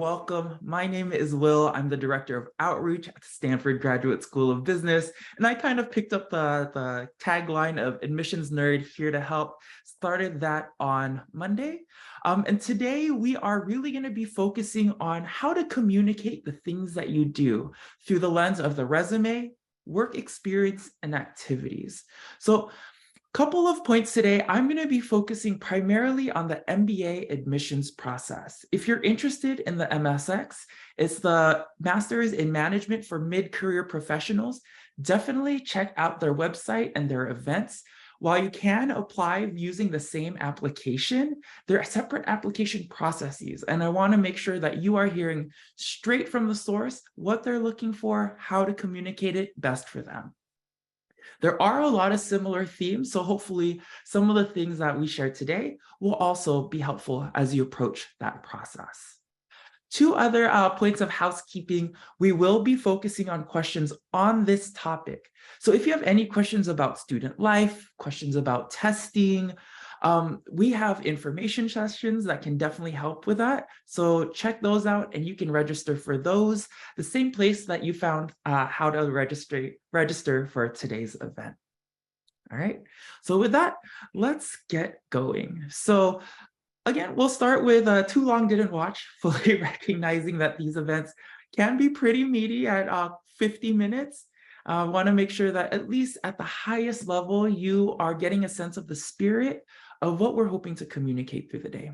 welcome. My name is Will. I'm the Director of Outreach at the Stanford Graduate School of Business. And I kind of picked up the tagline of Admissions Nerd, here to help. Started that on Monday. And today we are really going to be focusing on how to communicate the things that you do through the lens of the resume, work experience, and activities. So couple of points today. I'm going to be focusing primarily on the MBA admissions process. If you're interested in the MSX, it's the Masters in Management for Mid-Career Professionals. Definitely check out their website and their events. While you can apply using the same application, there are separate application processes. And I want to make sure that you are hearing straight from the source what they're looking for, how to communicate it best for them. There are a lot of similar themes, so hopefully some of the things that we share today will also be helpful as you approach that process. Two other points of housekeeping. We will be focusing on questions on this topic. So if you have any questions about student life, questions about testing, we have information sessions that can definitely help with that. So check those out and you can register for those, the same place that you found how to register for today's event. All right, so with that, let's get going. So again, we'll start with Too Long Didn't Watch, fully recognizing that these events can be pretty meaty at 50 minutes. I want to make sure that at least at the highest level, you are getting a sense of the spirit of what we're hoping to communicate through the day.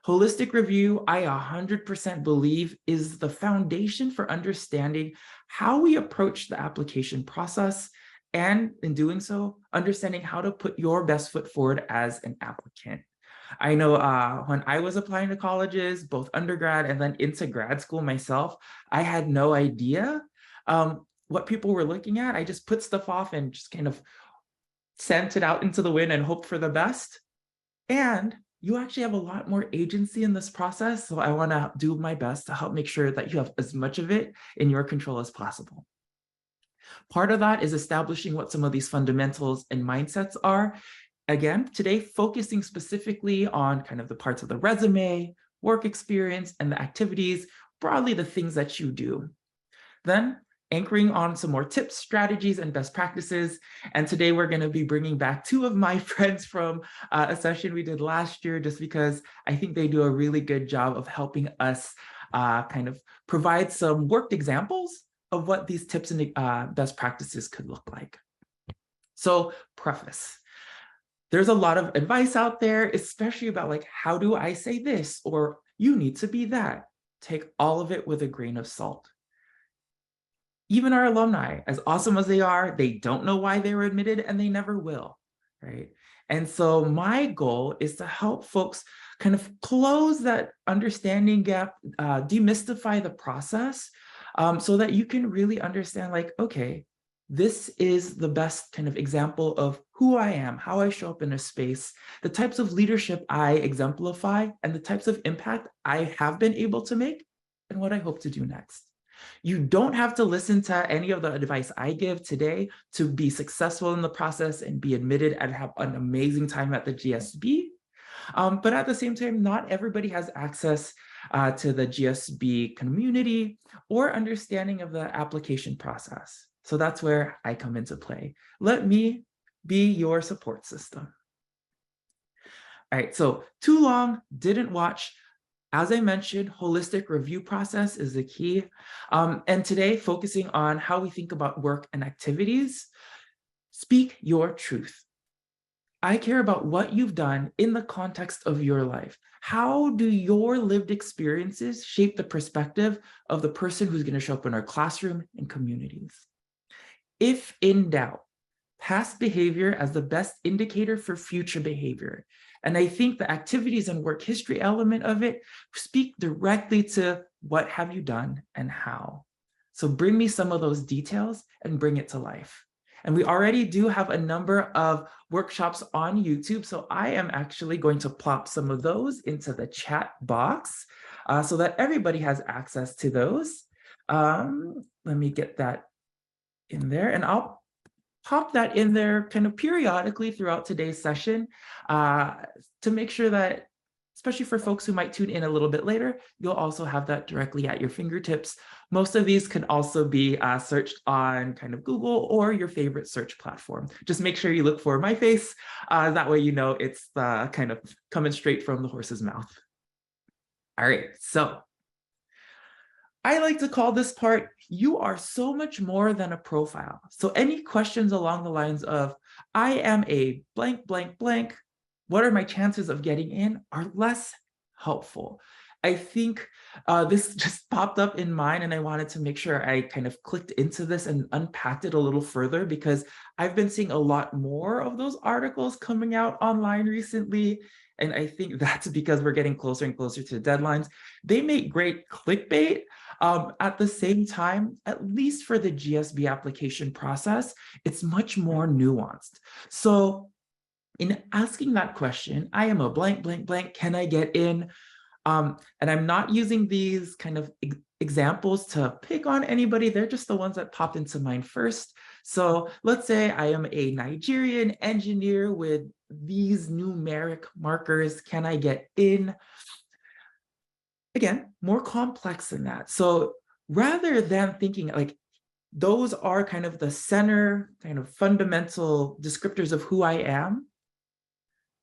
Holistic review, I 100% believe, is the foundation for understanding how we approach the application process, and in doing so, understanding how to put your best foot forward as an applicant. I know when I was applying to colleges, both undergrad and then into grad school myself, I had no idea what people were looking at. I just put stuff off and just kind of sent it out into the wind and hoped for the best. And you actually have a lot more agency in this process. So I want to do my best to help make sure that you have as much of it in your control as possible. Part of that is establishing what some of these fundamentals and mindsets are. Again, today, focusing specifically on kind of the parts of the resume, work experience, and the activities, broadly the things that you do. Then anchoring on some more tips, strategies, and best practices. And today we're going to be bringing back two of my friends from a session we did last year, just because I think they do a really good job of helping us kind of provide some worked examples of what these tips and best practices could look like. So preface. There's a lot of advice out there, especially about like, how do I say this? Or you need to be that. Take all of it with a grain of salt. Even our alumni, as awesome as they are, they don't know why they were admitted and they never will, right? And so my goal is to help folks kind of close that understanding gap, demystify the process so that you can really understand like, okay, this is the best kind of example of who I am, how I show up in a space, the types of leadership I exemplify, and the types of impact I have been able to make, and what I hope to do next. You don't have to listen to any of the advice I give today to be successful in the process and be admitted and have an amazing time at the GSB. But at the same time, not everybody has access to the GSB community or understanding of the application process. So that's where I come into play. Let me be your support system. All right, so Too Long Didn't Watch. As I mentioned, holistic review process is the key. And today, focusing on how we think about work and activities. Speak your truth. I care about what you've done in the context of your life. How do your lived experiences shape the perspective of the person who's going to show up in our classroom and communities? If in doubt, past behavior as the best indicator for future behavior. And I think the activities and work history element of it speak directly to what have you done and how. So bring me some of those details and bring it to life. And we already do have a number of workshops on YouTube. So I am actually going to plop some of those into the chat box so that everybody has access to those. Let me get that in there, and I'll pop that in there kind of periodically throughout today's session to make sure that especially for folks who might tune in a little bit later, you'll also have that directly at your fingertips. Most of these can also be searched on kind of Google or your favorite search platform. Just make sure you look for my face. That way you know it's kind of coming straight from the horse's mouth. All right, so I like to call this part, you are so much more than a profile. So any questions along the lines of, I am a blank, blank, blank, what are my chances of getting in, are less helpful. I think this just popped up in mine, and I wanted to make sure I kind of clicked into this and unpacked it a little further, because I've been seeing a lot more of those articles coming out online recently. And I think that's because we're getting closer and closer to deadlines. They make great clickbait. At the same time, at least for the GSB application process, it's much more nuanced. So in asking that question, I am a blank, blank, blank, can I get in? And I'm not using these kind of examples to pick on anybody. They're just the ones that popped into mind first. So let's say I am a Nigerian engineer with these numeric markers. Can I get in? Again, more complex than that. So rather than thinking like those are kind of the center, kind of fundamental descriptors of who I am,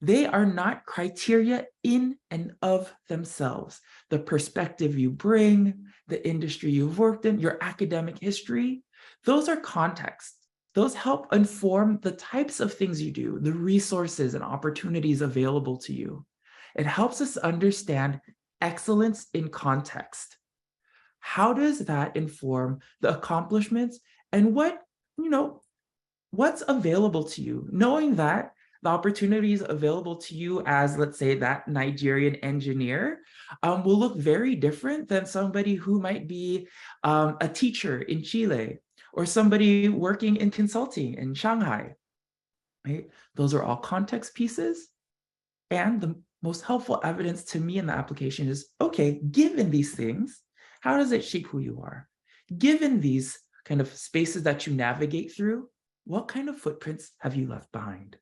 they are not criteria in and of themselves. The perspective you bring, the industry you've worked in, your academic history, those are context. Those help inform the types of things you do, the resources and opportunities available to you. It helps us understand excellence in context. How does that inform the accomplishments and what's available to you? Knowing that the opportunities available to you as, let's say, that Nigerian engineer will look very different than somebody who might be a teacher in Chile or somebody working in consulting in Shanghai, right? Those are all context pieces. And the most helpful evidence to me in the application is, okay, given these things, how does it shape who you are? Given these kind of spaces that you navigate through, what kind of footprints have you left behind?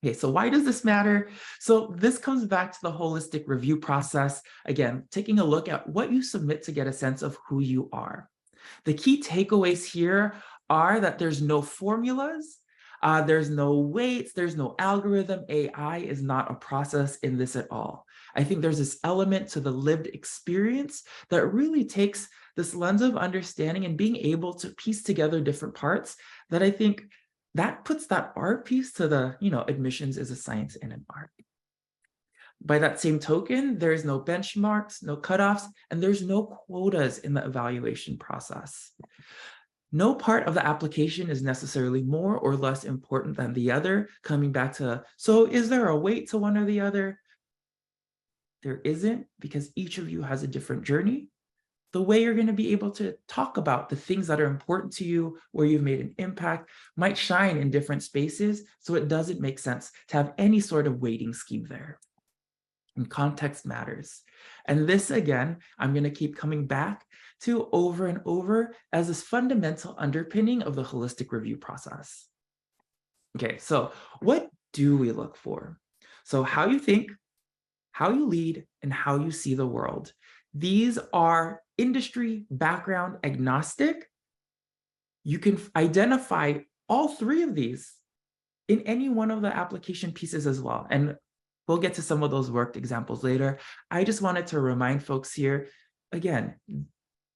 Okay, so why does this matter? So this comes back to the holistic review process. Again, taking a look at what you submit to get a sense of who you are. The key takeaways here are that there's no formulas, there's no weights, there's no algorithm. AI is not a process in this at all. I think there's this element to the lived experience that really takes this lens of understanding and being able to piece together different parts that I think that puts that art piece to the, admissions is a science and an art. By that same token, there's no benchmarks, no cutoffs, and there's no quotas in the evaluation process. No part of the application is necessarily more or less important than the other, coming back to, so is there a weight to one or the other? There isn't, because each of you has a different journey. The way you're going to be able to talk about the things that are important to you, where you've made an impact, might shine in different spaces, so it doesn't make sense to have any sort of weighting scheme there. And context matters. And this, again, I'm going to keep coming back to over and over as this fundamental underpinning of the holistic review process. Okay, so what do we look for? So how you think, how you lead, and how you see the world. These are industry background agnostic. You can identify all three of these in any one of the application pieces as well. And we'll get to some of those worked examples later. I just wanted to remind folks here, again,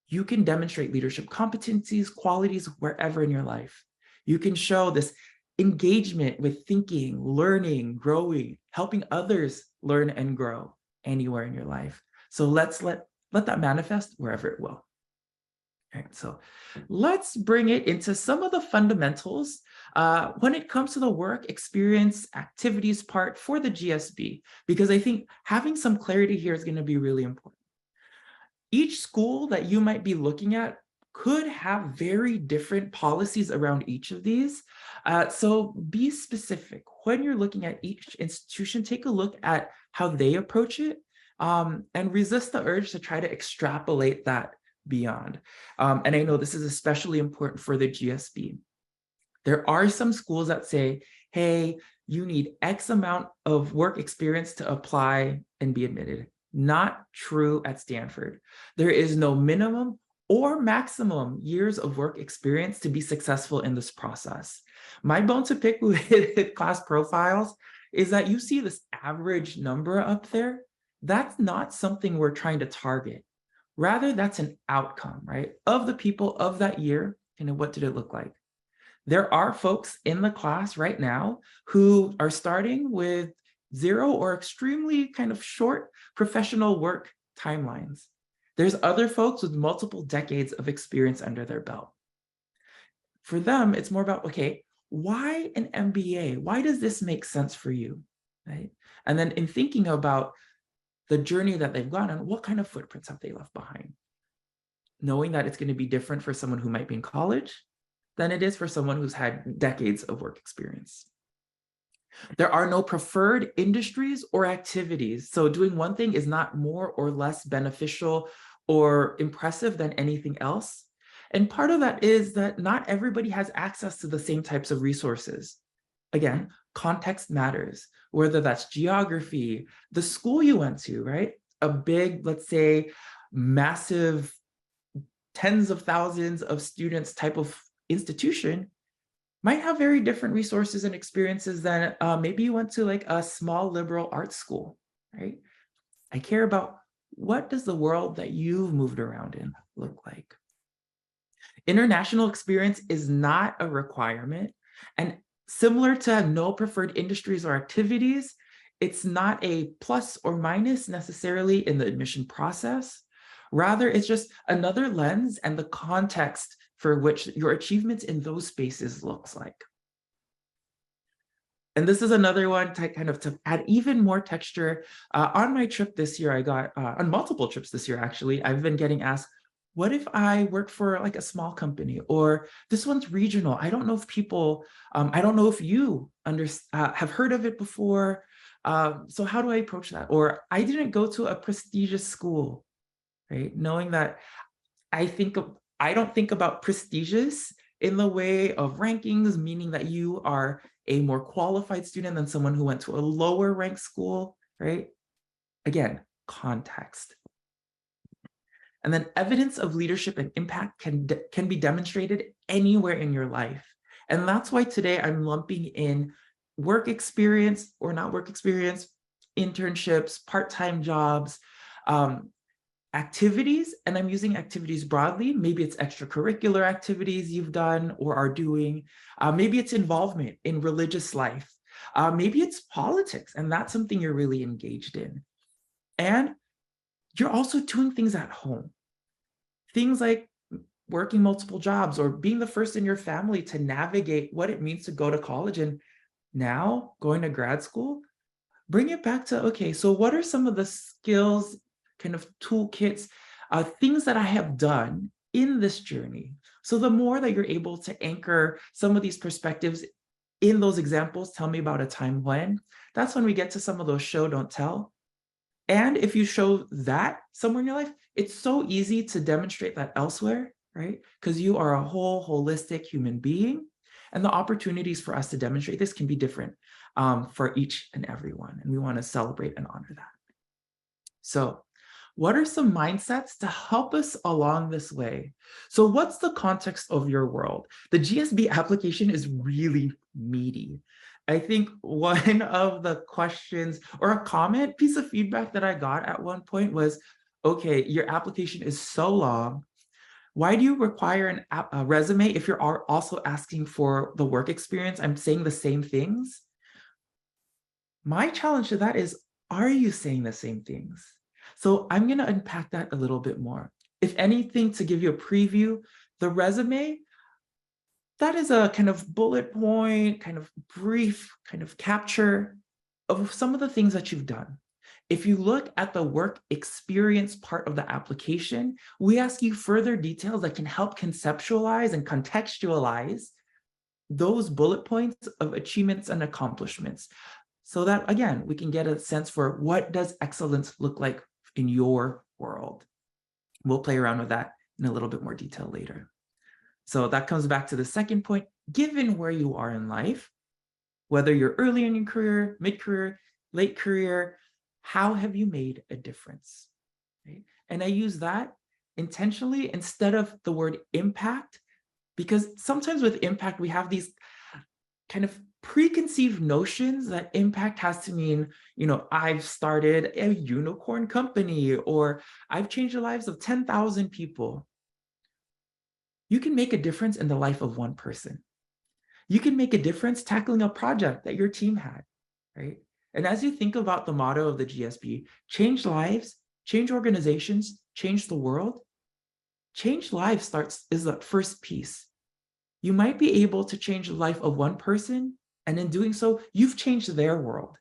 you can demonstrate leadership competencies, qualities wherever in your life. You can show this engagement with thinking, learning, growing, helping others learn and grow anywhere in your life. So let's let that manifest wherever it will. All right, so let's bring it into some of the fundamentals when it comes to the work, experience, activities part for the GSB, because I think having some clarity here is going to be really important. Each school that you might be looking at could have very different policies around each of these. So be specific. When you're looking at each institution, take a look at how they approach it and resist the urge to try to extrapolate that beyond. And I know this is especially important for the GSB. There are some schools that say, hey, you need X amount of work experience to apply and be admitted. Not true at Stanford. There is no minimum or maximum years of work experience to be successful in this process. My bone to pick with class profiles is that you see this average number up there. That's not something we're trying to target. Rather, that's an outcome, right? Of the people of that year, and what did it look like? There are folks in the class right now who are starting with 0 or extremely kind of short professional work timelines. There's other folks with multiple decades of experience under their belt. For them, it's more about, okay, why an MBA? Why does this make sense for you, right? And then in thinking about the journey that they've gone on, what kind of footprints have they left behind? Knowing that it's going to be different for someone who might be in college than it is for someone who's had decades of work experience. There are no preferred industries or activities. So doing one thing is not more or less beneficial or impressive than anything else. And part of that is that not everybody has access to the same types of resources. Again, context matters, whether that's geography, the school you went to, right? A big, let's say, massive tens of thousands of students type of institution might have very different resources and experiences than maybe you went to like a small liberal arts school, right? I care about what does the world that you've moved around in look like? International experience is not a requirement, and similar to no preferred industries or activities, it's not a plus or minus necessarily in the admission process. Rather, it's just another lens and the context for which your achievements in those spaces looks like. And this is another one to kind of to add even more texture. On my trip this year, I got, on multiple trips this year, actually, I've been getting asked, what if I work for like a small company, or this one's regional? I don't know if people, I don't know if you have heard of it before. So how do I approach that? Or I didn't go to a prestigious school, right? Knowing that I don't think about prestigious in the way of rankings, meaning that you are a more qualified student than someone who went to a lower ranked school, right? Again, context. And then evidence of leadership and impact can be demonstrated anywhere in your life. And that's why today I'm lumping in work experience or not work experience, internships, part-time jobs, activities, and I'm using activities broadly. Maybe it's extracurricular activities you've done or are doing. Maybe it's involvement in religious life. Maybe it's politics, and that's something you're really engaged in. And you're also doing things at home. Things like working multiple jobs or being the first in your family to navigate what it means to go to college and now going to grad school. Bring it back to, okay, so what are some of the skills, kind of toolkits, things that I have done in this journey? So the more that you're able to anchor some of these perspectives in those examples, tell me about a time when, that's when we get to some of those show, don't tell. And if you show that somewhere in your life, it's so easy to demonstrate that elsewhere, right? Because you are a whole holistic human being. And the opportunities for us to demonstrate this can be different for each and every one. And we want to celebrate and honor that. So what are some mindsets to help us along this way? So what's the context of your world? The GSB application is really meaty. I think one of the questions or a comment, piece of feedback that I got at one point was, okay, your application is so long. Why do you require a resume if you're also asking for the work experience? I'm saying the same things. My challenge to that is, are you saying the same things? So I'm going to unpack that a little bit more. If anything, to give you a preview, the resume, that is a kind of bullet point, kind of brief, kind of capture of some of the things that you've done. If you look at the work experience part of the application, we ask you further details that can help conceptualize and contextualize those bullet points of achievements and accomplishments. So that, again, we can get a sense for what does excellence look like in your world. We'll play around with that in a little bit more detail later. So that comes back to the second point. Given where you are in life, Whether you're early in your career, mid-career, late career, how have you made a difference? Right? And I use that intentionally instead of the word impact, because sometimes with impact, we have these kind of preconceived notions that impact has to mean, I've started a unicorn company or I've changed the lives of 10,000 people. You can make a difference in the life of one person. You can make a difference tackling a project that your team had, right? And as you think about the motto of the GSB, change lives, change organizations, change the world, change lives is the first piece. You might be able to change the life of one person, and in doing so, you've changed their world.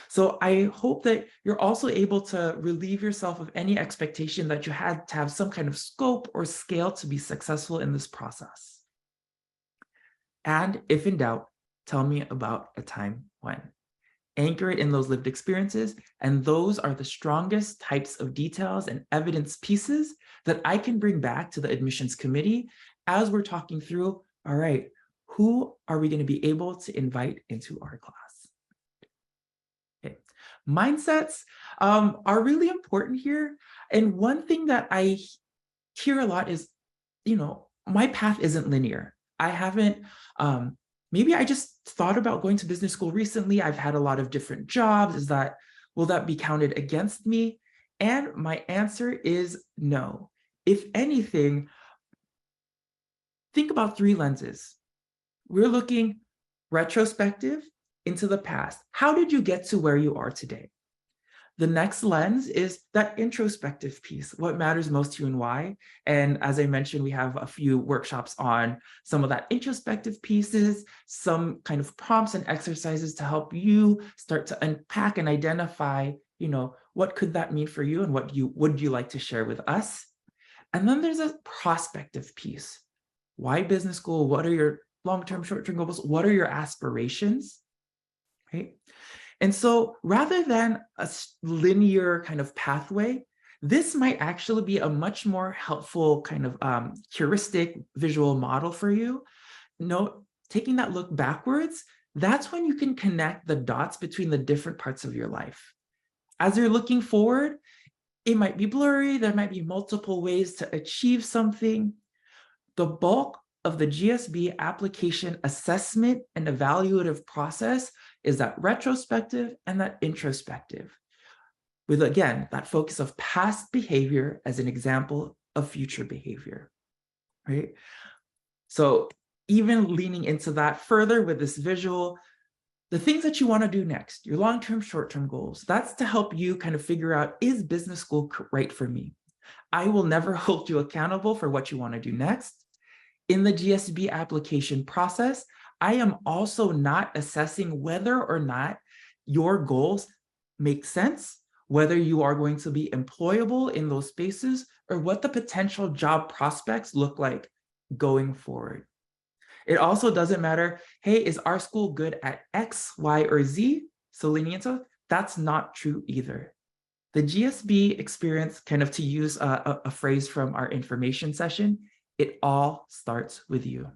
So I hope that you're also able to relieve yourself of any expectation that you had to have some kind of scope or scale to be successful in this process. And if in doubt, tell me about a time when. Anchor it in those lived experiences, and those are the strongest types of details and evidence pieces that I can bring back to the admissions committee as we're talking through, all right, who are we going to be able to invite into our class? Okay. Mindsets are really important here. And one thing that I hear a lot is, my path isn't linear. I haven't, maybe I just thought about going to business school recently. I've had a lot of different jobs. Will that be counted against me? And my answer is no. If anything, think about 3 lenses. We're looking retrospective into the past. How did you get to where you are today? The next lens is that introspective piece, what matters most to you and why. And as I mentioned, we have a few workshops on some of that introspective pieces, some kind of prompts and exercises to help you start to unpack and identify, what could that mean for you and what would you like to share with us? And then there's a prospective piece. Why business school? What are your long-term, short-term goals? What are your aspirations, right? And so rather than a linear kind of pathway, this might actually be a much more helpful kind of heuristic visual model for you. Taking that look backwards, that's when you can connect the dots between the different parts of your life. As you're looking forward, it might be blurry. There might be multiple ways to achieve something. The bulk of the GSB application assessment and evaluative process is that retrospective and that introspective, with, again, that focus of past behavior as an example of future behavior, right? So even leaning into that further with this visual, the things that you want to do next, your long-term, short-term goals, that's to help you kind of figure out, is business school right for me? I will never hold you accountable for what you want to do next. In the GSB application process, I am also not assessing whether or not your goals make sense, whether you are going to be employable in those spaces, or what the potential job prospects look like going forward. It also doesn't matter, hey, is our school good at X, Y, or Z? So leaning into, that's not true either. The GSB experience, kind of to use a phrase from our information session, it all starts with you.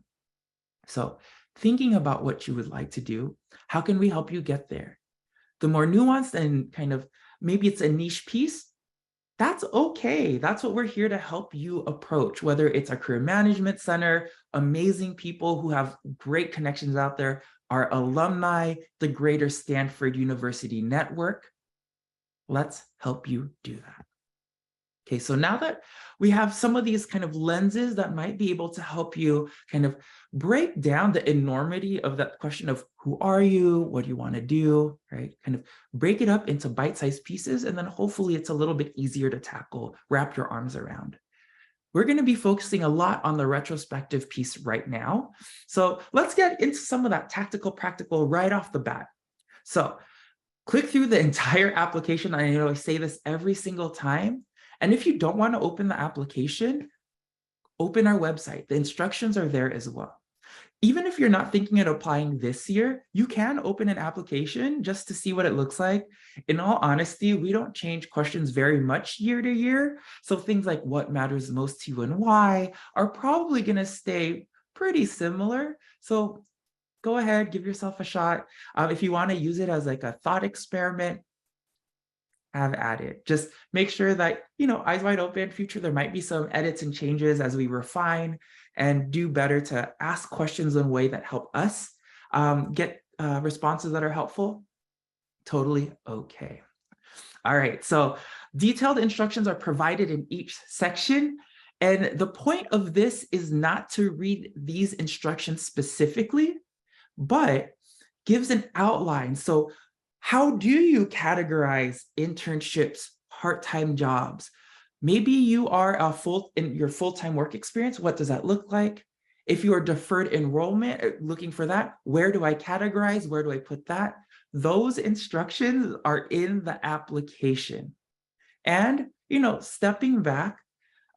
So thinking about what you would like to do, how can we help you get there? The more nuanced and kind of, maybe it's a niche piece, that's okay. That's what we're here to help you approach, whether it's our career management center, amazing people who have great connections out there, our alumni, the greater Stanford University network. Let's help you do that. Okay, so now that we have some of these kind of lenses that might be able to help you kind of break down the enormity of that question of who are you, what do you want to do, right? Kind of break it up into bite-sized pieces, and then hopefully it's a little bit easier to tackle, wrap your arms around. We're going to be focusing a lot on the retrospective piece right now. So let's get into some of that tactical, practical right off the bat. So click through the entire application. I know I say this every single time. And if you don't want to open the application, open our website. The instructions are there as well. Even if you're not thinking of applying this year, you can open an application just to see what it looks like. In all honesty, we don't change questions very much year to year. So things like what matters most to you and why are probably going to stay pretty similar. So go ahead, give yourself a shot. If you want to use it as like a thought experiment, have at it. Just make sure that, eyes wide open. Future, there might be some edits and changes as we refine and do better to ask questions in a way that help us get responses that are helpful. Totally okay. All right, so detailed instructions are provided in each section. And the point of this is not to read these instructions specifically, but gives an outline. So how do you categorize internships, part-time jobs? Maybe you are in your full-time work experience. What does that look like? If you are deferred enrollment, looking for that, where do I categorize? Where do I put that? Those instructions are in the application. And, stepping back,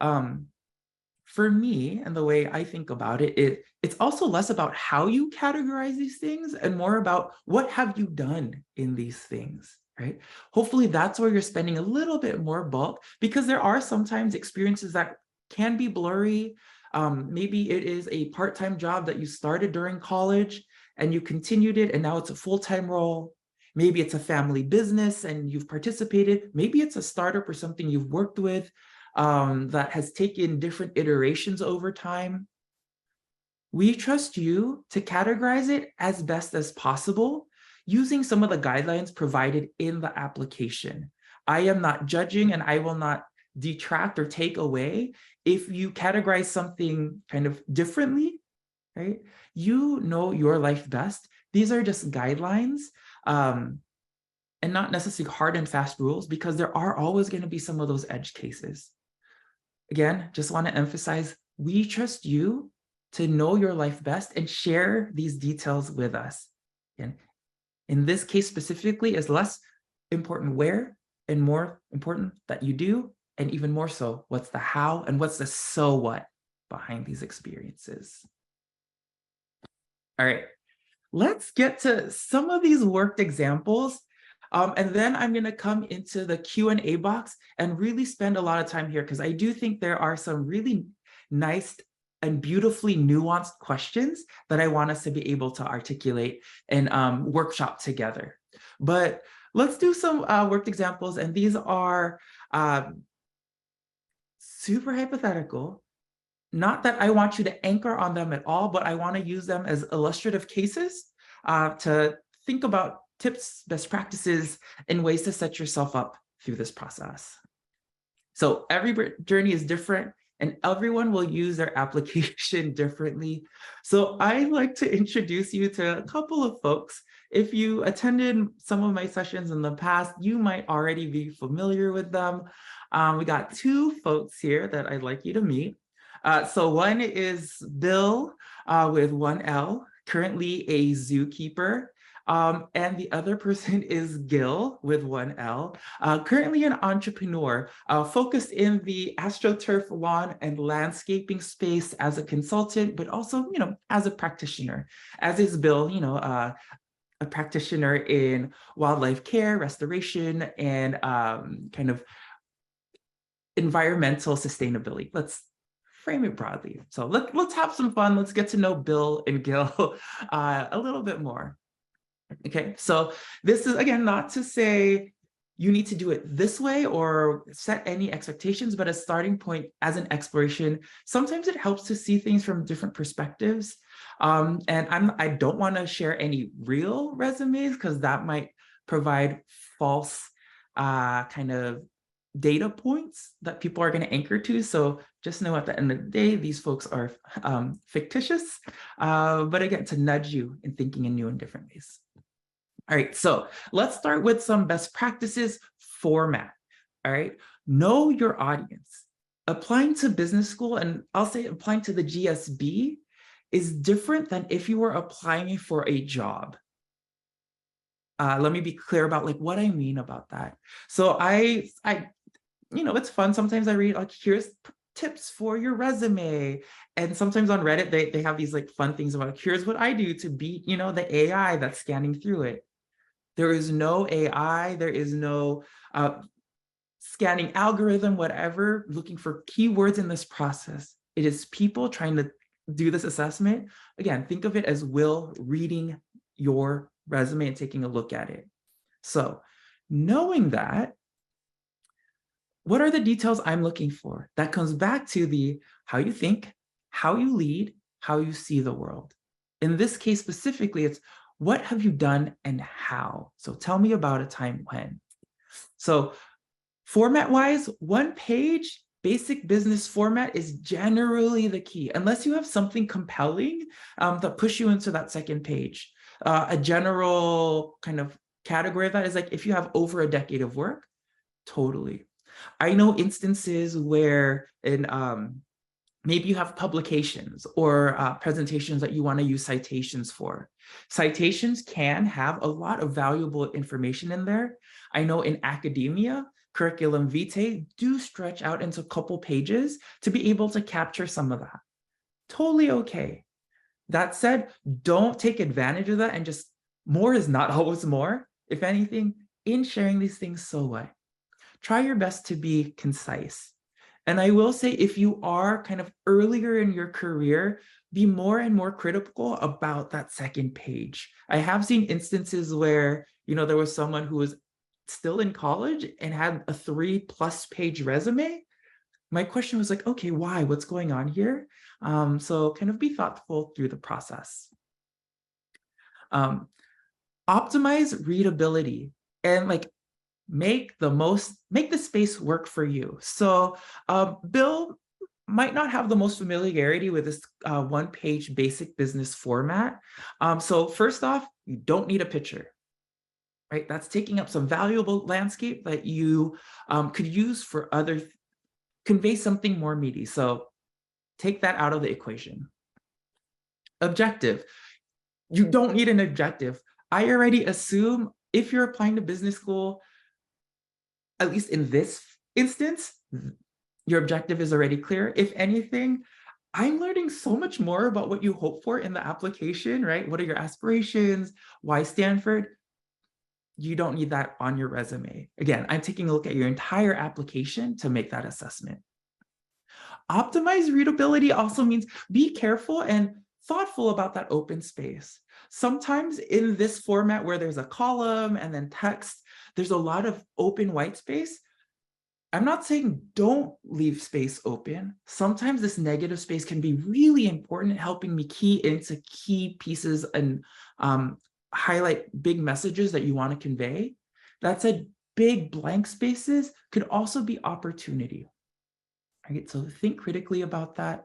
for me and the way I think about it, it's also less about how you categorize these things and more about what have you done in these things, right? Hopefully that's where you're spending a little bit more bulk, because there are sometimes experiences that can be blurry. Maybe it is a part-time job that you started during college and you continued it and now it's a full-time role. Maybe it's a family business and you've participated. Maybe it's a startup or something you've worked with that has taken different iterations over time. We trust you to categorize it as best as possible using some of the guidelines provided in the application. I am not judging and I will not detract or take away if you categorize something kind of differently, right? You know your life best. These are just guidelines and not necessarily hard and fast rules, because there are always going to be some of those edge cases. Again, just want to emphasize, we trust you to know your life best and share these details with us. And in this case specifically, it's less important where and more important that you do, and even more so, what's the how and what's the so what behind these experiences. All right, let's get to some of these worked examples. And then I'm going to come into the Q&A box and really spend a lot of time here, because I do think there are some really nice and beautifully nuanced questions that I want us to be able to articulate and workshop together. But let's do some worked examples. And these are super hypothetical. Not that I want you to anchor on them at all, but I want to use them as illustrative cases to think about tips, best practices, and ways to set yourself up through this process. So every journey is different and everyone will use their application differently. So I'd like to introduce you to a couple of folks. If you attended some of my sessions in the past, you might already be familiar with them. We got two folks here that I'd like you to meet. So one is Bill with one L, currently a zookeeper. And the other person is Gil with one L, currently an entrepreneur, focused in the AstroTurf lawn and landscaping space as a consultant, but also, as a practitioner, as is Bill, a practitioner in wildlife care, restoration, and kind of environmental sustainability. Let's frame it broadly. So let's have some fun. Let's get to know Bill and Gil a little bit more. Okay, so this is, again, not to say you need to do it this way or set any expectations, but a starting point as an exploration. Sometimes it helps to see things from different perspectives. And I don't want to share any real resumes because that might provide false kind of data points that people are going to anchor to. So just know at the end of the day, these folks are fictitious, but again, to nudge you in thinking in new and different ways. All right, so let's start with some best practices format. All right, know your audience. Applying to business school, and I'll say applying to the GSB, is different than if you were applying for a job. Let me be clear about what I mean about that. So I it's fun. Sometimes I read here's tips for your resume. And sometimes on Reddit, they have these fun things about here's what I do to beat, the AI that's scanning through it. There is no AI, there is no scanning algorithm, whatever, looking for keywords in this process. It is people trying to do this assessment, again, think of it as Wil reading your resume and taking a look at it. So knowing that, what are the details I'm looking for? That comes back to the how you think, how you lead, how you see the world. In this case specifically, it's what have you done and how? So tell me about a time when. So format-wise, one page, basic business format is generally the key, unless you have something compelling that push you into that second page. A general kind of category of that is like if you have over a decade of work, totally. I know instances where maybe you have publications or presentations that you want to use citations for. Citations can have a lot of valuable information in there. I know in academia, curriculum vitae do stretch out into a couple pages to be able to capture some of that. Totally okay. That said, don't take advantage of that and just more is not always more. If anything, in sharing these things, so what? Try your best to be concise. And I will say, if you are kind of earlier in your career, be more and more critical about that second page. I have seen instances where, there was someone who was still in college and had a 3+ page resume. My question was like, okay, why? What's going on here? So kind of be thoughtful through the process. Optimize readability and make the space work for you. So Bill might not have the most familiarity with this one-page basic business format. So first off, you don't need a picture, right? That's taking up some valuable landscape that you could use for convey something more meaty. So take that out of the equation. Objective. You don't need an objective. I already assume if you're applying to business school, at least in this instance, your objective is already clear. If anything, I'm learning so much more about what you hope for in the application, right? What are your aspirations? Why Stanford? You don't need that on your resume. Again, I'm taking a look at your entire application to make that assessment. Optimize readability also means be careful and thoughtful about that open space. Sometimes in this format where there's a column and then text, there's a lot of open white space. I'm not saying don't leave space open. Sometimes this negative space can be really important in helping me key into key pieces and highlight big messages that you want to convey. That said, big blank spaces could also be opportunity. Right? So think critically about that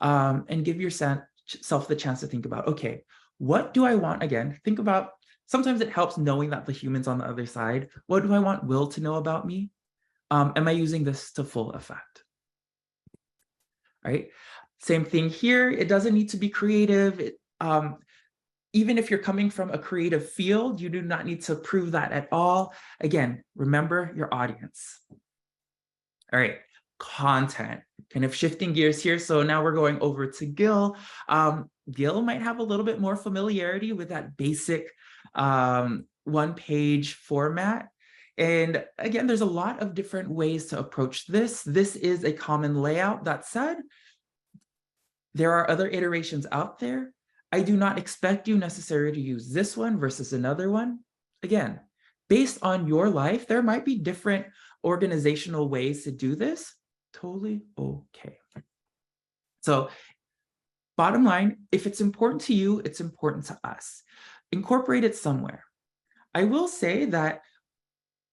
and give yourself the chance to think about, okay, what do I want? Again, think about, sometimes it helps knowing that the human's on the other side. What do I want Wil to know about me? Am I using this to full effect? Right? Same thing here. It doesn't need to be creative. Even if you're coming from a creative field, you do not need to prove that at all. Again, remember your audience. All right, content. Kind of shifting gears here. So now we're going over to Gil. Gil might have a little bit more familiarity with that basic one-page format. And again, there's a lot of different ways to approach this. This is a common layout. That said, there are other iterations out there. I do not expect you necessarily to use this one versus another one. Again, based on your life, there might be different organizational ways to do this. Totally okay. So bottom line, if it's important to you, it's important to us. Incorporate it somewhere. I will say that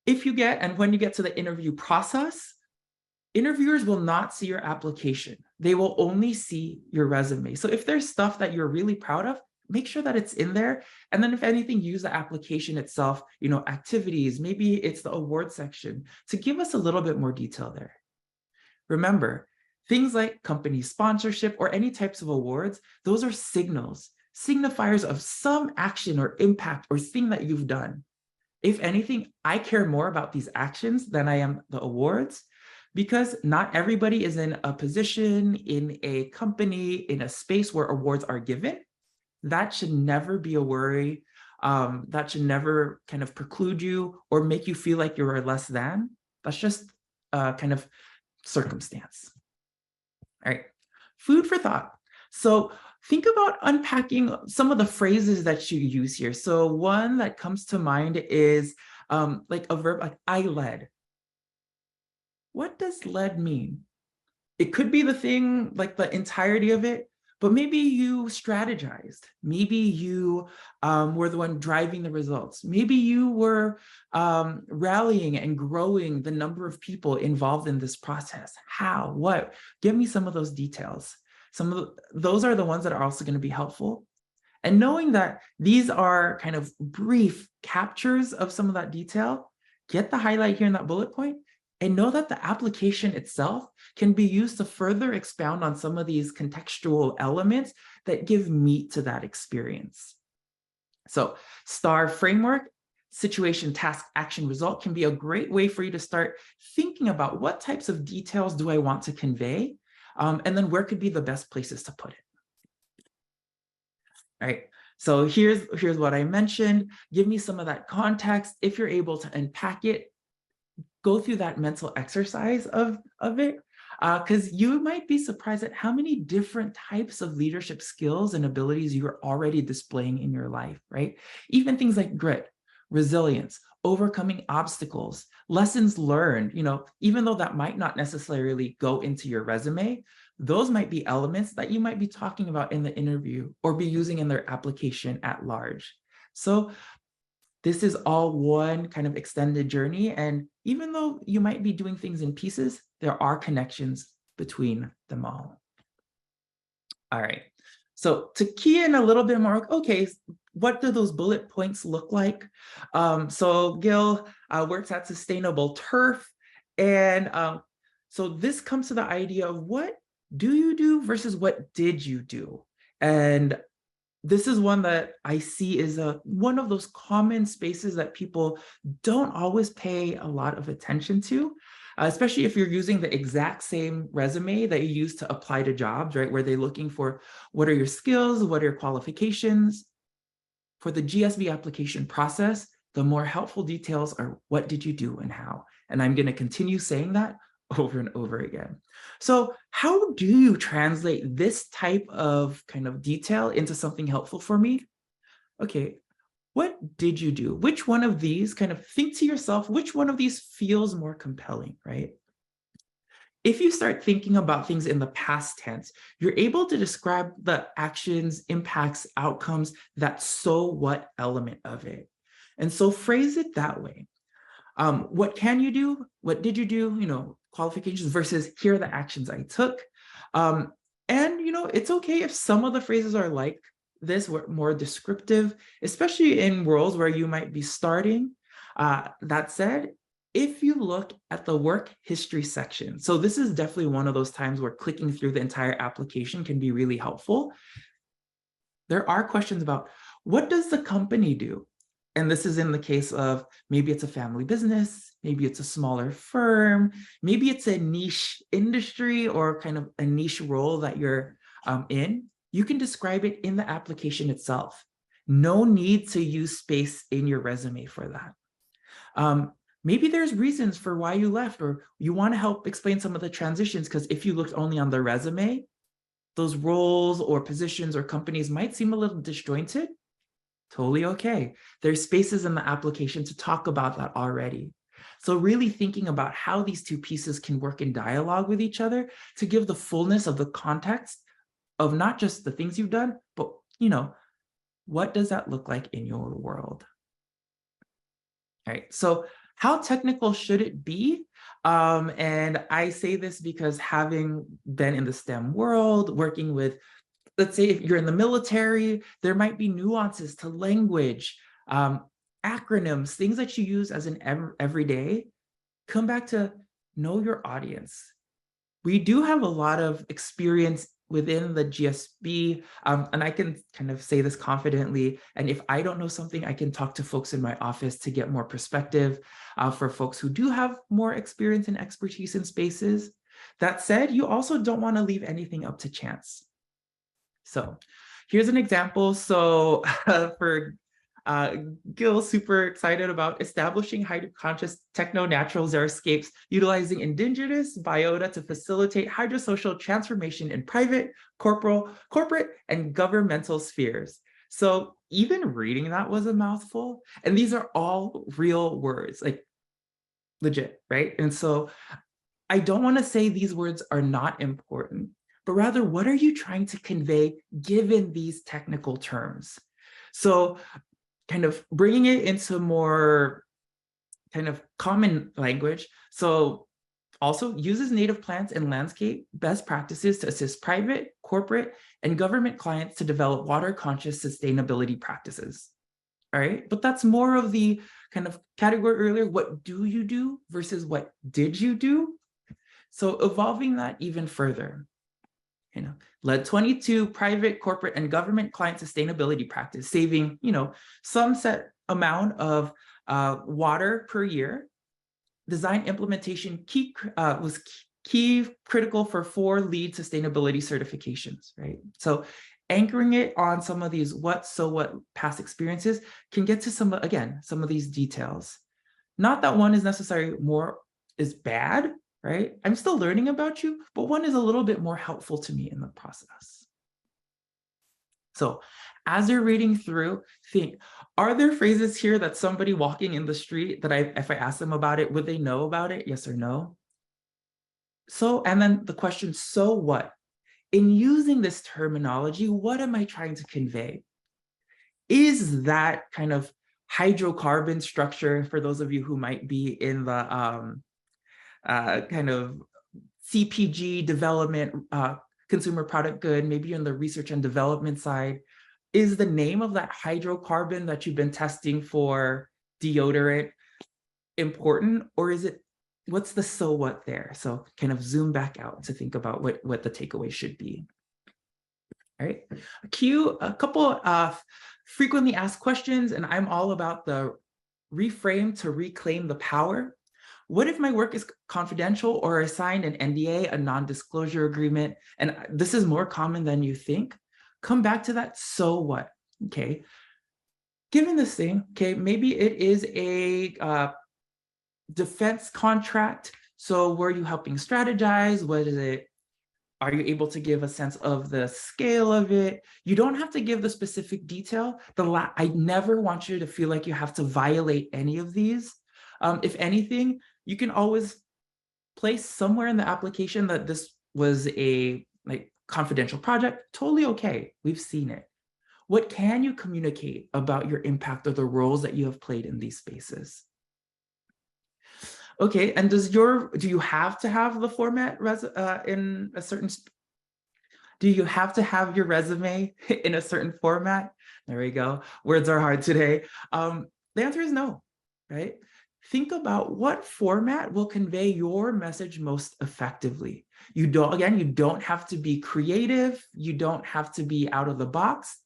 if you get, and when you get to the interview process, interviewers will not see your application. They will only see your resume. So if there's stuff that you're really proud of, make sure that it's in there. And then if anything, use the application itself, activities, maybe it's the award section to give us a little bit more detail there. Remember, things like company sponsorship or any types of awards, those are signals, signifiers of some action or impact or thing that you've done. If anything, I care more about these actions than I am the awards, because not everybody is in a position, in a company, in a space where awards are given. That should never be a worry. That should never kind of preclude you or make you feel like you're less than. That's just kind of circumstance. All right, food for thought. So think about unpacking some of the phrases that you use here. So one that comes to mind is like a verb like I led. What does led mean? It could be the thing, like the entirety of it, but maybe you strategized. Maybe you were the one driving the results. Maybe you were rallying and growing the number of people involved in this process. How? What? Give me some of those details. Those are the ones that are also going to be helpful. And knowing that these are kind of brief captures of some of that detail, get the highlight here in that bullet point, and know that the application itself can be used to further expound on some of these contextual elements that give meat to that experience. So STAR framework, situation, task, action, result, can be a great way for you to start thinking about what types of details do I want to convey, and then where could be the best places to put it. All right, so here's what I mentioned. Give me some of that context. If you're able to unpack it, go through that mental exercise of it, because you might be surprised at how many different types of leadership skills and abilities you are already displaying in your life, right? Even things like grit, resilience, overcoming obstacles, lessons learned, even though that might not necessarily go into your resume, those might be elements that you might be talking about in the interview or be using in their application at large. So this is all one kind of extended journey. And even though you might be doing things in pieces, there are connections between them all. All right. So to key in a little bit more, okay, what do those bullet points look like? So Gil works at Sustainable Turf. And so this comes to the idea of what do you do versus what did you do? And this is one that I see is one of those common spaces that people don't always pay a lot of attention to, especially if you're using the exact same resume that you use to apply to jobs, right? Where they're looking for what are your skills, what are your qualifications. For the GSB application process, the more helpful details are what did you do and how. And I'm going to continue saying that over and over again. So how do you translate this type of kind of detail into something helpful for me? Okay, what did you do? Which one of these, kind of think to yourself, which one of these feels more compelling, right? If you start thinking about things in the past tense, you're able to describe the actions, impacts, outcomes, that so what element of it. And so phrase it that way. What can you do? What did you do? Qualifications versus here are the actions I took. And it's okay if some of the phrases are like this, more descriptive, especially in roles where you might be starting. That said, if you look at the work history section, so this is definitely one of those times where clicking through the entire application can be really helpful. There are questions about what does the company do? And this is in the case of maybe it's a family business, maybe it's a smaller firm, maybe it's a niche industry or kind of a niche role that you're in. You can describe it in the application itself. No need to use space in your resume for that. Maybe there's reasons for why you left, or you want to help explain some of the transitions, because if you looked only on the resume, those roles or positions or companies might seem a little disjointed. Totally okay. There's spaces in the application to talk about that already. So really thinking about how these two pieces can work in dialogue with each other to give the fullness of the context of not just the things you've done, but what does that look like in your world? All right, so how technical should it be? And I say this because having been in the STEM world, working with, let's say if you're in the military, there might be nuances to language, acronyms, things that you use as an everyday. Come back to know your audience. We do have a lot of experience within the GSB, and I can kind of say this confidently. And if I don't know something, I can talk to folks in my office to get more perspective for folks who do have more experience and expertise in spaces. That said, you also don't want to leave anything up to chance. So here's an example. So for Uh, Gil, super excited about establishing hydroconscious techno-natural xeriscapes, utilizing indigenous biota to facilitate hydrosocial transformation in private, corporate, and governmental spheres. So even reading that was a mouthful. And these are all real words, like legit, right? And so I don't want to say these words are not important, but rather, what are you trying to convey given these technical terms? So kind of bringing it into more kind of common language. So also uses native plants and landscape best practices to assist private, corporate, and government clients to develop water conscious sustainability practices. All right, but that's more of the kind of category earlier, what do you do versus what did you do? So evolving that even further, led 22 private, corporate, and government client sustainability practice, saving, some set amount of water per year. Design implementation was key critical for 4 lead sustainability certifications, right? So anchoring it on some of these what past experiences can get to some of these details. Not that one is necessarily more is bad, right? I'm still learning about you, but one is a little bit more helpful to me in the process. So as you're reading through, think, are there phrases here that somebody walking in the street that if I ask them about it, would they know about it? Yes or no? So, and then the question, so what? In using this terminology, what am I trying to convey? Is that kind of hydrocarbon structure, for those of you who might be in the kind of CPG development, consumer product good, maybe on the research and development side, is the name of that hydrocarbon that you've been testing for deodorant important, or is it, what's the so what there? So kind of zoom back out to think about what the takeaway should be. All right, a couple of frequently asked questions, and I'm all about the reframe to reclaim the power. What if my work is confidential or assigned an NDA, a non-disclosure agreement? And this is more common than you think. Come back to that, so what? Okay. Given this thing, okay, maybe it is a defense contract. So were you helping strategize? What is it? Are you able to give a sense of the scale of it? You don't have to give the specific detail. I never want you to feel like you have to violate any of these. If anything, you can always place somewhere in the application that this was a confidential project. Totally okay. We've seen it. What can you communicate about your impact or the roles that you have played in these spaces? Okay, and do you have to have the format in a certain, do you have to have your resume in a certain format? There we go. Words are hard today. The answer is no, right? Think about what format will convey your message most effectively. You don't have to be creative. You don't have to be out of the box.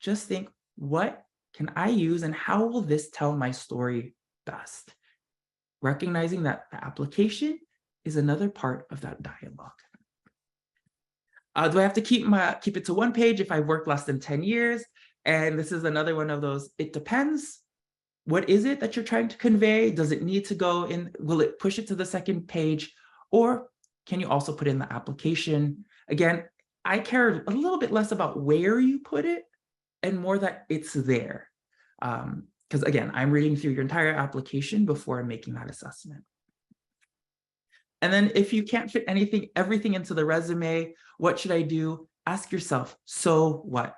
Just think, what can I use and how will this tell my story best? Recognizing that the application is another part of that dialogue. Do I have to keep it to one page if I've worked less than 10 years? And this is another one of those, it depends. What is it that you're trying to convey? Does it need to go in? Will it push it to the second page? Or can you also put in the application? Again, I care a little bit less about where you put it and more that it's there. Because again, I'm reading through your entire application before I'm making that assessment. And then if you can't fit everything into the resume, what should I do? Ask yourself, so what?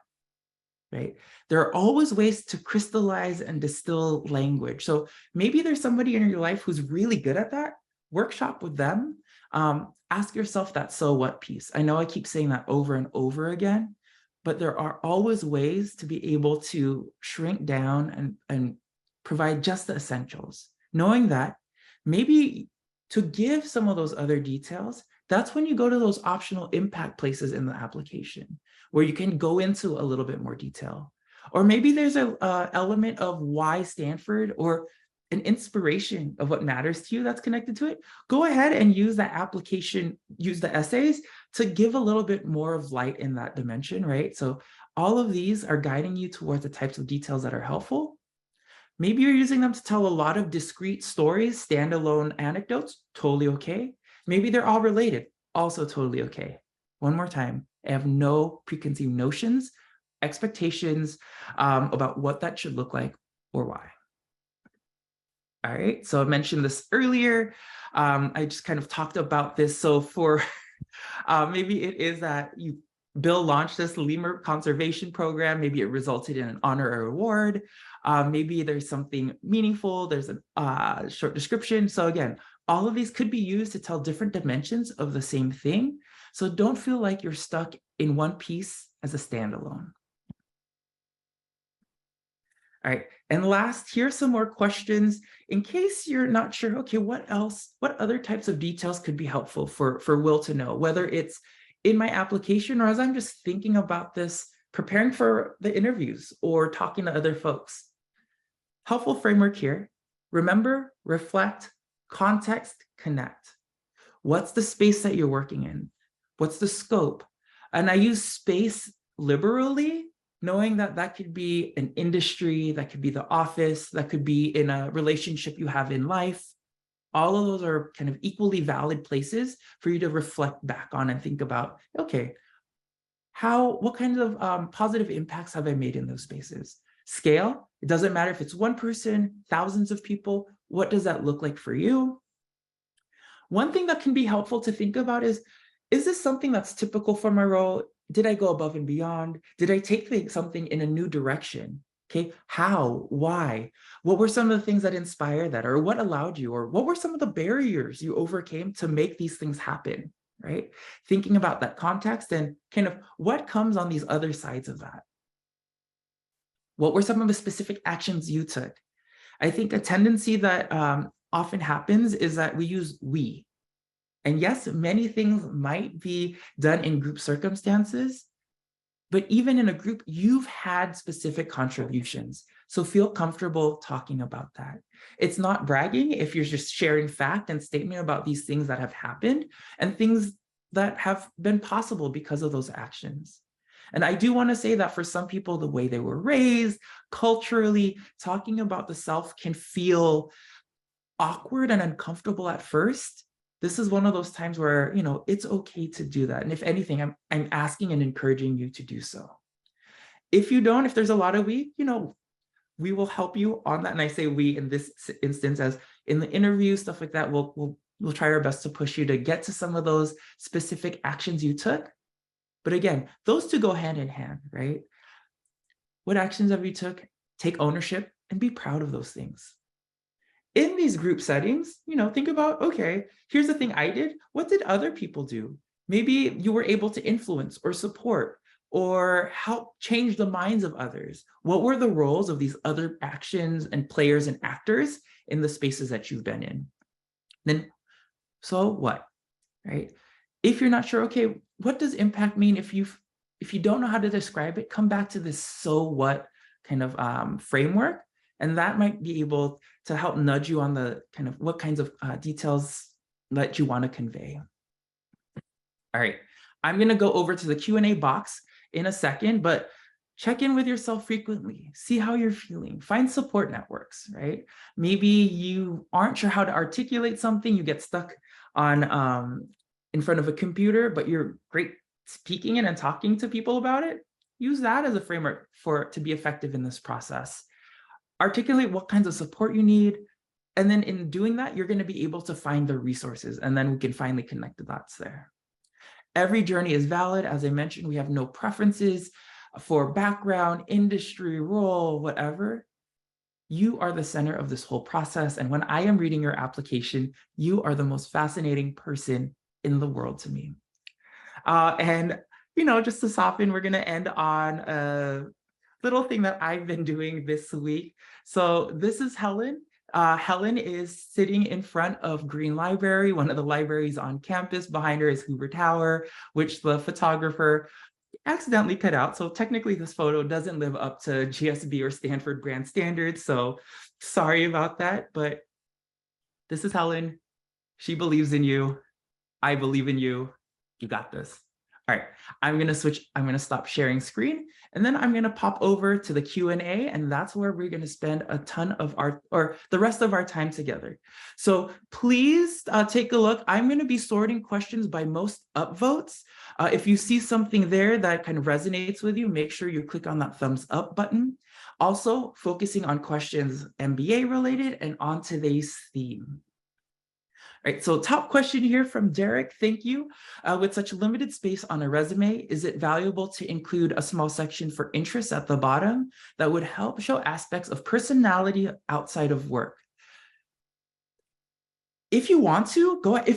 Right? There are always ways to crystallize and distill language. So maybe there's somebody in your life who's really good at that. Workshop with them. Ask yourself that so what piece. I know I keep saying that over and over again, but there are always ways to be able to shrink down and provide just the essentials. Knowing that maybe to give some of those other details, that's when you go to those optional impact places in the application where you can go into a little bit more detail. Or maybe there's an element of why Stanford or an inspiration of what matters to you that's connected to it. Go ahead and use that application, use the essays to give a little bit more of light in that dimension, right? So All of these are guiding you towards the types of details that are helpful. Maybe you're using them to tell a lot of discrete stories, standalone anecdotes, totally okay. Maybe they're all related, also totally okay. One more time, I have no preconceived notions, expectations about what that should look like or why. All right, so I mentioned this earlier. I just kind of talked about this. So for maybe it is that Bill launched this lemur conservation program. Maybe it resulted in an honor or award. Maybe there's something meaningful. There's a short description. So again, all of these could be used to tell different dimensions of the same thing. So don't feel like you're stuck in one piece as a standalone. All right, and last, here's some more questions in case you're not sure, okay, what other types of details could be helpful for Will to know, whether it's in my application or as I'm just thinking about this, preparing for the interviews or talking to other folks. Helpful framework here: remember, reflect, context, connect. What's the space that you're working in? What's the scope? And I use space liberally, knowing that that could be an industry, that could be the office, that could be in a relationship you have in life. All of those are kind of equally valid places for you to reflect back on and think about, okay, what kind of positive impacts have I made in those spaces? Scale, it doesn't matter if it's one person, thousands of people, what does that look like for you? One thing that can be helpful to think about is this something that's typical for my role? Did I go above and beyond? Did I take something in a new direction? Okay, how, why? What were some of the things that inspired that, or what allowed you, or what were some of the barriers you overcame to make these things happen, right? Thinking about that context and kind of what comes on these other sides of that. What were some of the specific actions you took? I think a tendency that often happens is that we use we. And yes, many things might be done in group circumstances, but even in a group, you've had specific contributions. So feel comfortable talking about that. It's not bragging if you're just sharing fact and statement about these things that have happened and things that have been possible because of those actions. And I do want to say that for some people, the way they were raised, culturally, talking about the self can feel awkward and uncomfortable at first. This is one of those times where, it's okay to do that. And if anything, I'm asking and encouraging you to do so. If you don't, if there's a lot of we will help you on that. And I say we in this instance, as in the interview, stuff like that, we'll try our best to push you to get to some of those specific actions you took. But again, those two go hand in hand, right? What actions have you took? Take ownership and be proud of those things. In these group settings, think about, okay, here's the thing I did. What did other people do? Maybe you were able to influence or support or help change the minds of others. What were the roles of these other actions and players and actors in the spaces that you've been in? Then, so what, right? If you're not sure, okay, what does impact mean? If you don't know how to describe it, come back to this so what kind of framework. And that might be able to help nudge you on the kind of what kinds of details that you want to convey. All right, I'm going to go over to the Q&A box in a second, but check in with yourself frequently. See how you're feeling. Find support networks, right? Maybe you aren't sure how to articulate something. You get stuck on in front of a computer, but you're great speaking and talking to people about it. Use that as a framework to be effective in this process. Articulate what kinds of support you need. And then in doing that, you're going to be able to find the resources, and then we can finally connect the dots there. Every journey is valid. As I mentioned, we have no preferences for background, industry, role, whatever. You are the center of this whole process. And when I am reading your application, you are the most fascinating person in the world to me. And, just to soften, we're going to end on a little thing that I've been doing this week. So this is Helen. Helen is sitting in front of Green Library, one of the libraries on campus. Behind her is Hoover Tower, which the photographer accidentally cut out. So technically this photo doesn't live up to GSB or Stanford brand standards. So sorry about that, but this is Helen. She believes in you. I believe in you. You got this. All right, I'm gonna stop sharing screen, and then I'm gonna pop over to the Q&A, and that's where we're gonna spend a ton of the rest of our time together. So please take a look. I'm gonna be sorting questions by most upvotes. If you see something there that kind of resonates with you, make sure you click on that thumbs up button. Also, focusing on questions MBA related and on today's theme. All right, so top question here from Derek, thank you. With such limited space on a resume, is it valuable to include a small section for interests at the bottom that would help show aspects of personality outside of work? If you want to, go ahead.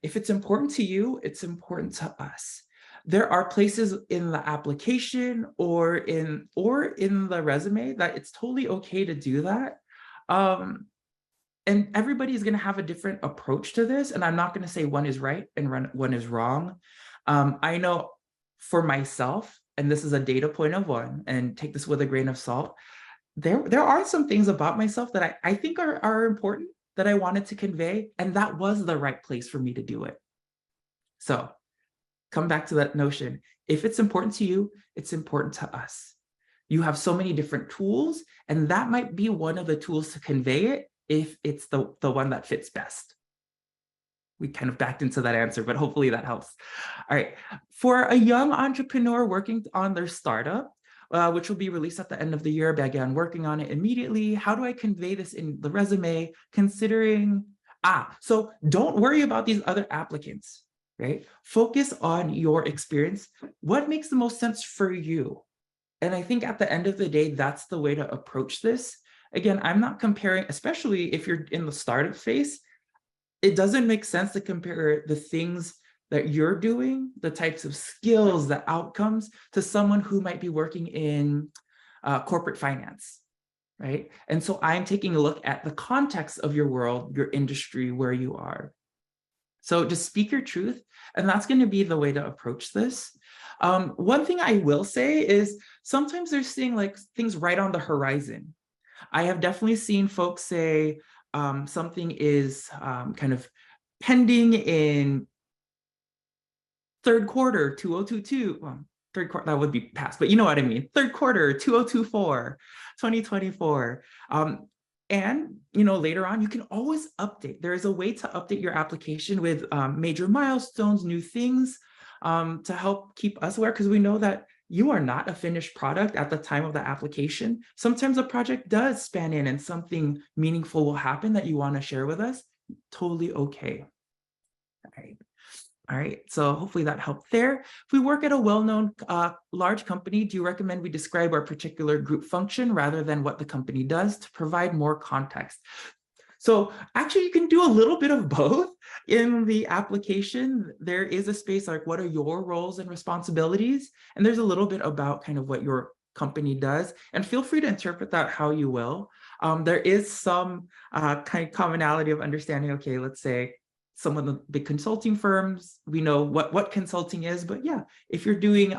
If it's important to you, it's important to us. There are places in the application or in the resume that it's totally okay to do that. And everybody is going to have a different approach to this. And I'm not going to say one is right and one is wrong. I know for myself, and this is a data point of one, and take this with a grain of salt, there are some things about myself that I think are important that I wanted to convey, and that was the right place for me to do it. So come back to that notion. If it's important to you, it's important to us. You have so many different tools, and that might be one of the tools to convey it if it's the one that fits best. We kind of backed into that answer, but hopefully that helps. All right, for a young entrepreneur working on their startup, which will be released at the end of the year, began working on it immediately. How do I convey this in the resume considering, so don't worry about these other applicants, right? Focus on your experience. What makes the most sense for you? And I think at the end of the day, that's the way to approach this. Again, I'm not comparing, especially if you're in the startup phase, it doesn't make sense to compare the things that you're doing, the types of skills, the outcomes, to someone who might be working in corporate finance, right? And so I'm taking a look at the context of your world, your industry, where you are. So just speak your truth, and that's going to be the way to approach this. One thing I will say is sometimes they're seeing like things right on the horizon. I have definitely seen folks say something is kind of pending in third quarter 2022. Well, third quarter, that would be past, but you know what I mean. Third quarter 2024, 2024. And later on, you can always update. There is a way to update your application with major milestones, new things to help keep us aware, because we know that you are not a finished product at the time of the application. Sometimes a project does span in and something meaningful will happen that you want to share with us. Totally okay. All right, so hopefully that helped there. If we work at a well-known large company, do you recommend we describe our particular group function rather than what the company does to provide more context? So actually, you can do a little bit of both in the application. There is a space like, what are your roles and responsibilities? And there's a little bit about kind of what your company does. And feel free to interpret that how you will. There is some kind of commonality of understanding, okay, let's say some of the big consulting firms, we know what consulting is, but yeah, if you're doing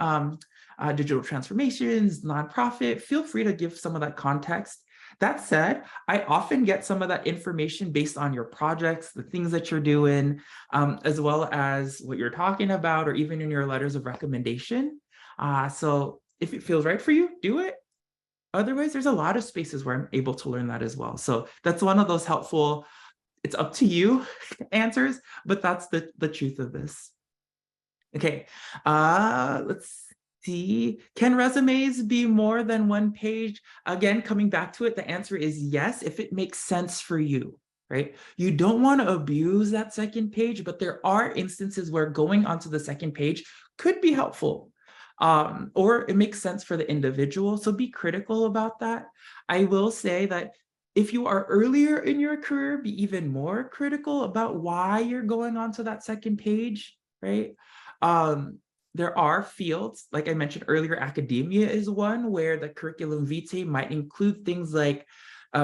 digital transformations, nonprofit, feel free to give some of that context. That said, I often get some of that information based on your projects, the things that you're doing, as well as what you're talking about, or even in your letters of recommendation. So if it feels right for you, do it. Otherwise, there's a lot of spaces where I'm able to learn that as well. So that's one of those helpful, it's up to you answers, but that's the truth of this. Okay, let's see. Can resumes be more than one page? Again, coming back to it, the answer is yes, if it makes sense for you, right? You don't want to abuse that second page, but there are instances where going onto the second page could be helpful. Or it makes sense for the individual. So be critical about that. I will say that if you are earlier in your career, be even more critical about why you're going onto that second page, right? There are fields, like I mentioned earlier, academia is one where the curriculum vitae might include things like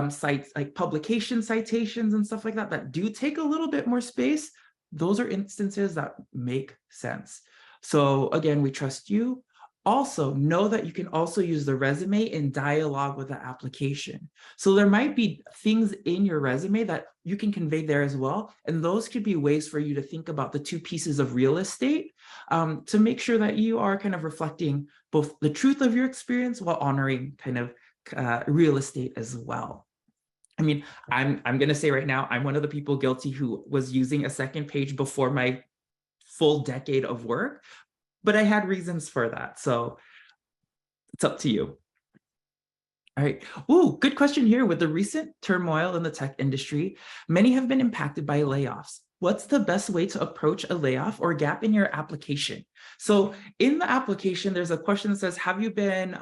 sites, like publication citations and stuff like that, that do take a little bit more space. Those are instances that make sense. So again, we trust you. Also, know that you can also use the resume in dialogue with the application. So there might be things in your resume that you can convey there as well. And those could be ways for you to think about the two pieces of real estate to make sure that you are kind of reflecting both the truth of your experience while honoring kind of real estate as well. I mean, I'm going to say right now, I'm one of the people guilty who was using a second page before my full decade of work, but I had reasons for that. So it's up to you. All right. Ooh, good question here. With the recent turmoil in the tech industry, many have been impacted by layoffs. What's the best way to approach a layoff or gap in your application? So in the application, there's a question that says, have you been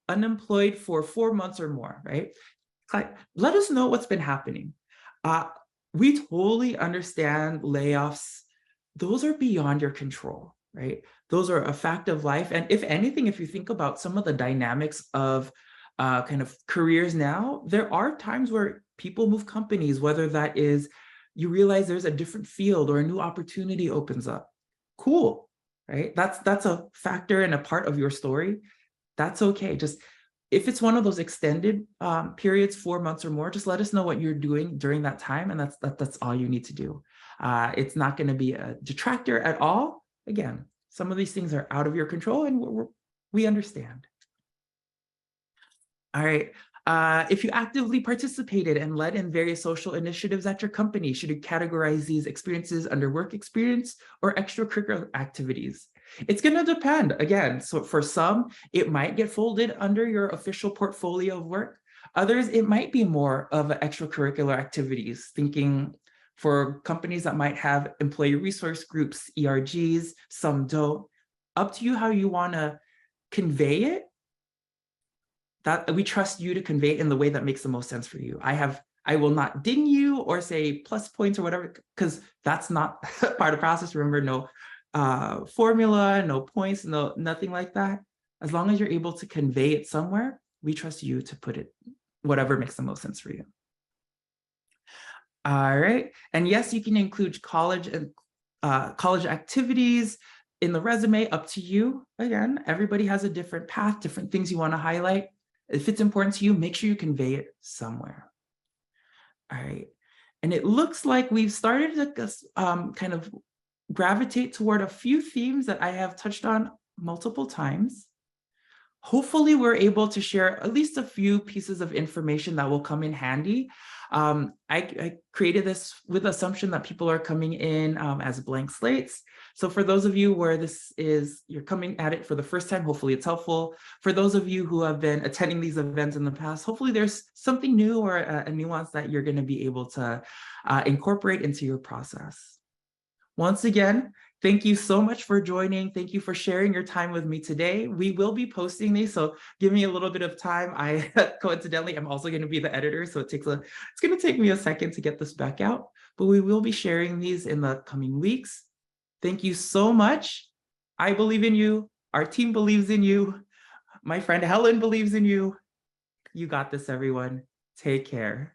unemployed for 4 months or more, right? Let us know what's been happening. We totally understand layoffs. Those are beyond your control, right? Those are a fact of life. And if anything, if you think about some of the dynamics of kind of careers now, there are times where people move companies, whether that is you realize there's a different field or a new opportunity opens up. Cool, right? That's a factor and a part of your story. That's okay. Just if it's one of those extended periods, 4 months or more, just let us know what you're doing during that time, and that's all you need to do. It's not going to be a detractor at all. Again, some of these things are out of your control, and we understand. All right. If you actively participated and led in various social initiatives at your company, should you categorize these experiences under work experience or extracurricular activities? It's going to depend. Again, so for some, it might get folded under your official portfolio of work. Others, it might be more of extracurricular activities, thinking for companies that might have employee resource groups, ERGs, some don't. Up to you how you want to convey it. That we trust you to convey it in the way that makes the most sense for you. I will not ding you or say plus points or whatever, because that's not part of the process. Remember, no formula, no points, nothing like that. As long as you're able to convey it somewhere, we trust you to put it whatever makes the most sense for you. All right. And yes, you can include college and college activities in the resume, up to you. Again, everybody has a different path, different things you want to highlight. If it's important to you, make sure you convey it somewhere. All right. And it looks like we've started to kind of gravitate toward a few themes that I have touched on multiple times. Hopefully, we're able to share at least a few pieces of information that will come in handy. I created this with the assumption that people are coming in as blank slates. So for those of you where you're coming at it for the first time, hopefully it's helpful. For those of you who have been attending these events in the past, hopefully there's something new or a nuance that you're going to be able to incorporate into your process. Once again, thank you so much for joining. Thank you for sharing your time with me today. We will be posting these, so give me a little bit of time. I coincidentally, I'm also going to be the editor, so it's going to take me a second to get this back out, but we will be sharing these in the coming weeks. Thank you so much. I believe in you. Our team believes in you. My friend Helen believes in you. You got this, everyone. Take care.